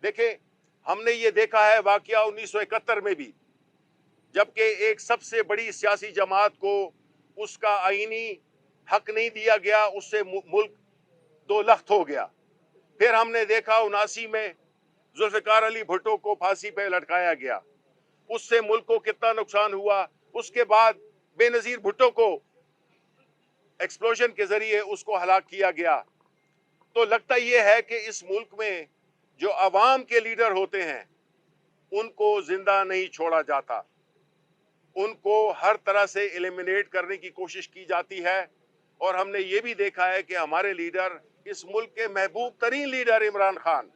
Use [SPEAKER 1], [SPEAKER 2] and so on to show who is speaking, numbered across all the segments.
[SPEAKER 1] देखें, हमने ये देखा है वाकया 1971 में भी, जबकि एक सबसे बड़ी सियासी जमात को उसका आईनी हक नहीं दिया गया, उससे मुल्क दो लख्त हो गया। फिर हमने देखा 79 में जुल्फ़िकार अली भुट्टो को फांसी पे लटकाया गया, उससे मुल्क को कितना नुकसान हुआ। उसके बाद बेनजीर भुट्टो को एक्सप्लोजन के जरिए उसको हलाक किया गया। तो लगता यह है कि इस मुल्क में जो अवाम के लीडर होते हैं उनको जिंदा नहीं छोड़ा जाता, उनको हर तरह से एलिमिनेट करने की कोशिश की जाती है। और हमने ये भी देखा है कि हमारे लीडर, इस मुल्क के महबूब तरीन लीडर इमरान खान,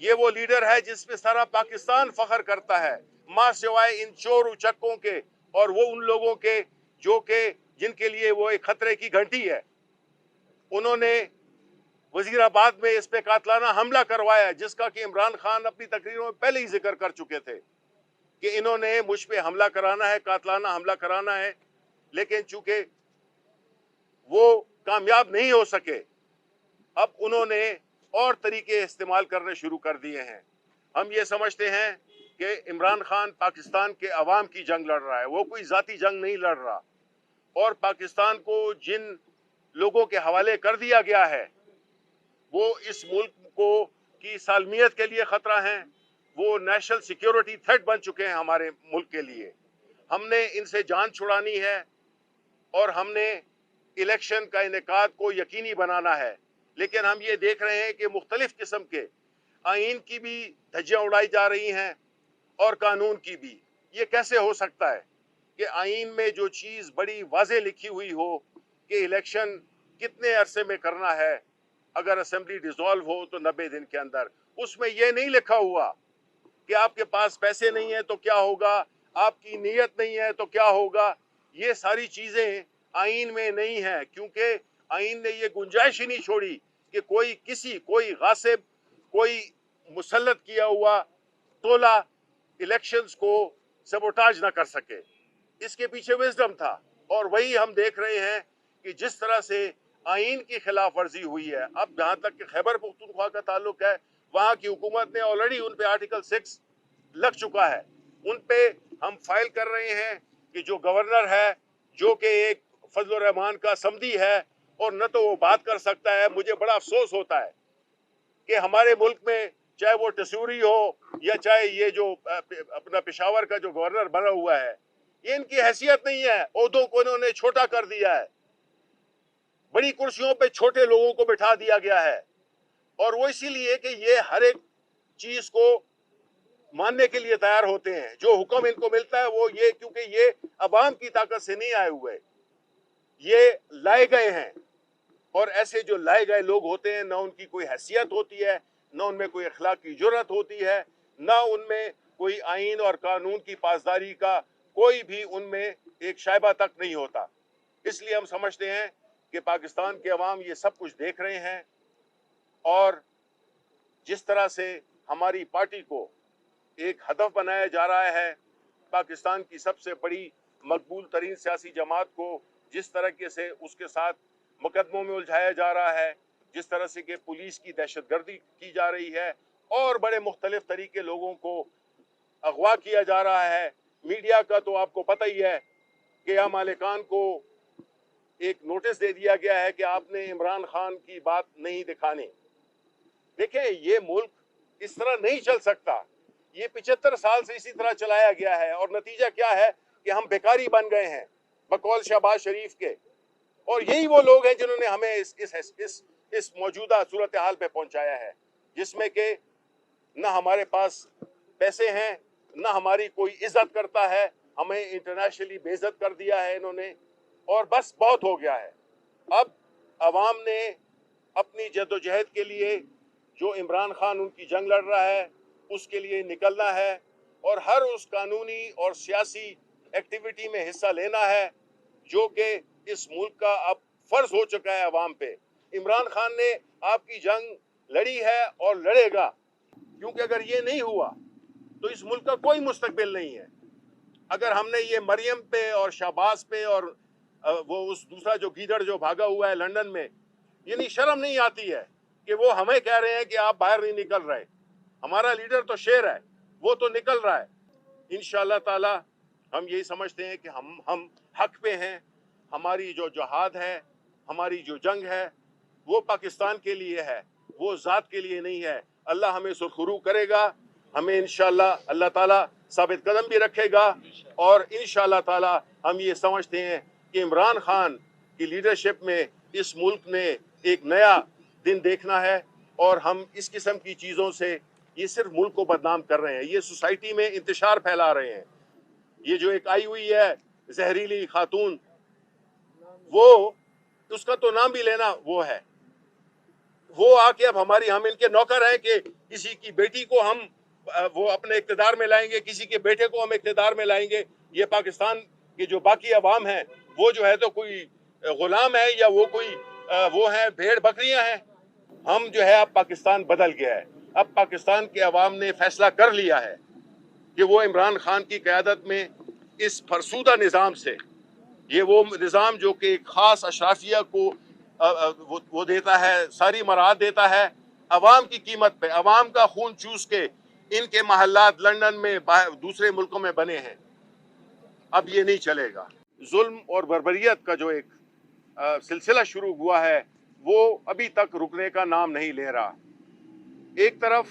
[SPEAKER 1] ये वो लीडर है जिस पे सारा पाकिस्तान फख्र करता है, मां सिवाय इन चोर उचक्कों के और वो उन लोगों के जो के जिनके लिए वो एक खतरे की घंटी है। उन्होंने वजीराबाद में इस पे कातलाना हमला करवाया, जिसका कि इमरान खान अपनी तकरीरों में पहले ही जिक्र कर चुके थे कि इन्होंने मुझ पे हमला कराना है, कातलाना हमला कराना है। लेकिन चूंकि वो कामयाब नहीं हो सके, अब उन्होंने और तरीके इस्तेमाल करने शुरू कर दिए हैं। हम ये समझते हैं कि इमरान खान पाकिस्तान के अवाम की जंग लड़ रहा है, वो कोई जाती जंग नहीं लड़ रहा। और पाकिस्तान को जिन लोगों के हवाले कर दिया गया है वो इस मुल्क को की सालमियत के लिए खतरा हैं, वो नेशनल सिक्योरिटी थ्रेट बन चुके हैं हमारे मुल्क के लिए। हमने इनसे जान छुड़ानी है और हमने इलेक्शन का इनेकाद को यकीनी बनाना है। लेकिन हम ये देख रहे हैं कि मुख्तलिफ किस्म के आइन की भी धज्जियां उड़ाई जा रही हैं और कानून की भी। ये कैसे हो सकता है कि आइन में जो चीज़ बड़ी वाज़े लिखी हुई हो कि इलेक्शन कितने अरसे में करना है, अगर असेंबली डिसॉल्व हो तो 90 दिन के अंदर, उसमें यह नहीं लिखा हुआ कि आपके पास पैसे नहीं है तो क्या होगा, आपकी नीयत नहीं है तो क्या होगा। ये सारी चीज़ें आइन में नहीं है, क्योंकि आइन ने ये गुंजाइश ही नहीं छोड़ी कि कोई गासिब, कोई मुसल्लत किया हुआ तोला इलेक्शंस को सबोटाज ना कर सके। इसके पीछे विजडम था। और वही हम देख रहे हैं कि जिस तरह से आइन की खिलाफ वर्जी हुई है। अब जहां तक कि खैबर पख्तूनख्वा का ताल्लुक है, वहां की हुकूमत ने ऑलरेडी उन पे आर्टिकल 6 लग चुका है। उन पे हम फाइल कर रहे हैं कि जो गवर्नर है, जो कि एक फजल रहमान का समधी है और न तो वो बात कर सकता है। मुझे बड़ा अफसोस होता है कि हमारे मुल्क में चाहे वो टसूरी हो या चाहे ये जो अपना पेशावर का जो गवर्नर बना हुआ है, ये इनकी हैसियत नहीं है। ओहदों को इन्होंने छोटा कर दिया है, बड़ी कुर्सियों पे छोटे लोगों को बिठा दिया गया है। और वो इसीलिए कि ये हर एक चीज को मानने के लिए तैयार होते हैं। जो हुक्म इनको मिलता है वो ये, क्योंकि ये अवाम की ताकत से नहीं आए हुए, ये लाए गए हैं। और ऐसे जो लाए गए लोग होते हैं, ना उनकी कोई हैसियत होती है, ना उनमें कोई अखलाकी जुर्रत होती है, ना उनमें कोई आइन और कानून की पासदारी का कोई भी उनमें एक शायबा तक नहीं होता। इसलिए हम समझते हैं कि पाकिस्तान के अवाम ये सब कुछ देख रहे हैं और जिस तरह से हमारी पार्टी को एक हदफ बनाया जा रहा है, पाकिस्तान की सबसे बड़ी मकबूल तरीन सियासी जमात को जिस तरीके से उसके साथ मुकदमों में उलझाया जा रहा है, जिस तरह से कि पुलिस की दहशतगर्दी की जा रही है और बड़े मुख्तलिफ तरीके लोगों को अगवा किया जा रहा है। मीडिया का तो आपको पता ही है कि या मालिकान को एक नोटिस दे दिया गया है कि आपने इमरान खान की बात नहीं दिखानी। देखें, ये मुल्क इस तरह नहीं चल सकता। ये 75 साल से इसी तरह चलाया गया है और नतीजा क्या है कि हम बेकारी बन गए हैं बकौल शहबाज शरीफ के। और यही वो लोग हैं जिन्होंने हमें इस मौजूदा सूरत हाल पे पहुंचाया है, जिसमें कि न हमारे पास पैसे हैं, न हमारी कोई इज्जत करता है। हमें इंटरनेशनली बेइज्जत कर दिया है इन्होंने और बस बहुत हो गया है। अब अवाम ने अपनी जद्दोजहद के लिए, जो इमरान खान उनकी जंग लड़ रहा है, उसके लिए निकलना है और हर उस कानूनी और सियासी एक्टिविटी में हिस्सा लेना है जो कि इस मुल्क का अब फर्ज हो चुका है अवाम पे। इमरान खान ने आपकी जंग लड़ी है और लड़ेगा, क्योंकि अगर ये नहीं हुआ तो इस मुल्क का कोई मुस्तकबिल नहीं है। अगर हमने ये मरियम पे और शहबाज पे और वो उस दूसरा जो गीदड़ जो भागा हुआ है लंदन में, यानी शर्म नहीं आती है کہ وہ ہمیں کہہ رہے ہیں کہ آپ باہر نہیں نکل رہے. ہمارا لیڈر تو شیر ہے, وہ تو نکل رہا ہے. انشاءاللہ تعالی ہم یہی سمجھتے ہیں کہ ہم حق پہ ہیں. ہماری جو جہاد ہے, ہماری جو جنگ ہے, وہ پاکستان کے لیے ہے, وہ ذات کے لیے نہیں ہے. اللہ ہمیں سرخرو کرے گا, ہمیں انشاءاللہ اللہ تعالیٰ ثابت قدم بھی رکھے گا. اور انشاءاللہ تعالیٰ ہم یہ سمجھتے ہیں کہ عمران خان کی لیڈرشپ میں اس ملک نے ایک نیا دن دیکھنا ہے. اور ہم اس قسم کی چیزوں سے یہ صرف ملک کو بدنام کر رہے ہیں, یہ سوسائٹی میں انتشار پھیلا رہے ہیں. یہ جو ایک آئی ہوئی ہے زہریلی خاتون, وہ اس کا تو نام بھی لینا وہ ہے, وہ آ کے اب ہم ان کے نوکر ہیں کہ کسی کی بیٹی کو ہم وہ اپنے اقتدار میں لائیں گے, کسی کے بیٹے کو ہم اقتدار میں لائیں گے. یہ پاکستان کے جو باقی عوام ہیں وہ جو ہے تو کوئی غلام ہے یا وہ کوئی وہ ہیں بھیڑ بکریاں ہیں. ہم جو ہے اب پاکستان بدل گیا ہے. اب پاکستان کے عوام نے فیصلہ کر لیا ہے کہ وہ عمران خان کی قیادت میں اس فرسودہ نظام سے, یہ وہ نظام جو کہ ایک خاص اشرافیہ کو وہ دیتا ہے, ساری مراعات دیتا ہے, عوام کی قیمت پہ عوام کا خون چوس کے ان کے محلات لندن میں دوسرے ملکوں میں بنے ہیں. اب یہ نہیں چلے گا. ظلم اور بربریت کا جو ایک سلسلہ شروع ہوا ہے وہ ابھی تک رکنے کا نام نہیں لے رہا. ایک طرف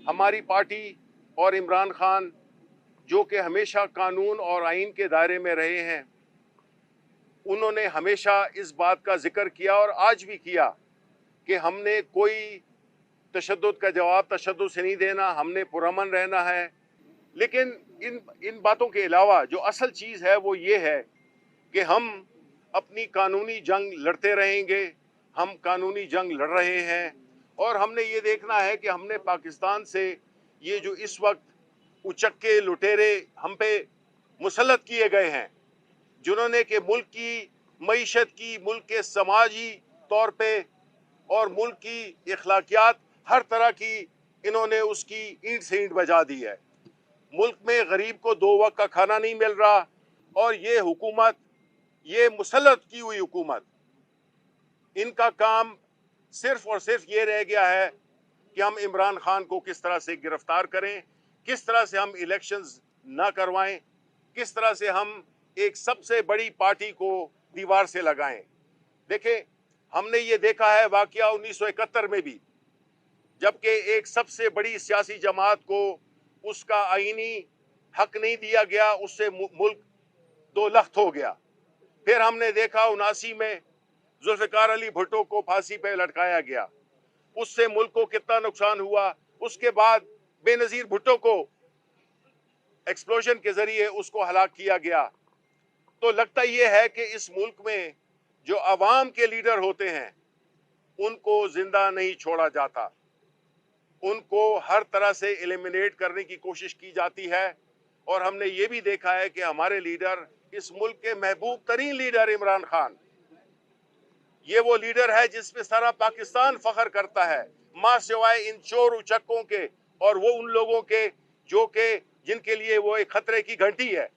[SPEAKER 1] ہماری پارٹی اور عمران خان جو کہ ہمیشہ قانون اور آئین کے دائرے میں رہے ہیں, انہوں نے ہمیشہ اس بات کا ذکر کیا اور آج بھی کیا کہ ہم نے کوئی تشدد کا جواب تشدد سے نہیں دینا, ہم نے پرامن رہنا ہے. لیکن ان باتوں کے علاوہ جو اصل چیز ہے وہ یہ ہے کہ ہم اپنی قانونی جنگ لڑتے رہیں گے. ہم قانونی جنگ لڑ رہے ہیں اور ہم نے یہ دیکھنا ہے کہ ہم نے پاکستان سے یہ جو اس وقت اچکے لٹیرے ہم پہ مسلط کیے گئے ہیں, جنہوں نے کہ ملک کی معیشت کی, ملک کے سماجی طور پہ اور ملک کی اخلاقیات ہر طرح کی انہوں نے اس کی اینٹ سے اینٹ بجا دی ہے. ملک میں غریب کو 2 وقت کا کھانا نہیں مل رہا, اور یہ حکومت, یہ مسلط کی ہوئی حکومت, ان کا کام صرف اور صرف یہ رہ گیا ہے کہ ہم عمران خان کو کس طرح سے گرفتار کریں, کس طرح سے ہم الیکشنز نہ کروائیں, کس طرح سے ہم ایک سب سے بڑی پارٹی کو دیوار سے لگائیں. دیکھیں, ہم نے یہ دیکھا ہے واقعہ 1971 میں بھی, جبکہ ایک سب سے بڑی سیاسی جماعت کو اس کا آئینی حق نہیں دیا گیا, اس سے ملک 2 لخت ہو گیا. پھر ہم نے دیکھا 79 میں ذوالفقار علی بھٹو کو پھانسی پہ لٹکایا گیا, اس سے ملک کو کتنا نقصان ہوا. اس کے بعد بے نظیر بھٹو کو ایکسپلوژن کے ذریعے اس کو ہلاک کیا گیا. تو لگتا یہ ہے کہ اس ملک میں جو عوام کے لیڈر ہوتے ہیں ان کو زندہ نہیں چھوڑا جاتا, ان کو ہر طرح سے ایلیمینیٹ کرنے کی کوشش کی جاتی ہے. اور ہم نے یہ بھی دیکھا ہے کہ ہمارے لیڈر, اس ملک کے محبوب ترین لیڈر عمران خان, یہ وہ لیڈر ہے جس پہ سارا پاکستان فخر کرتا ہے, ماں سوائے ان چور اچکوں کے اور وہ ان لوگوں کے جو کہ جن کے لیے وہ ایک خطرے کی گھنٹی ہے.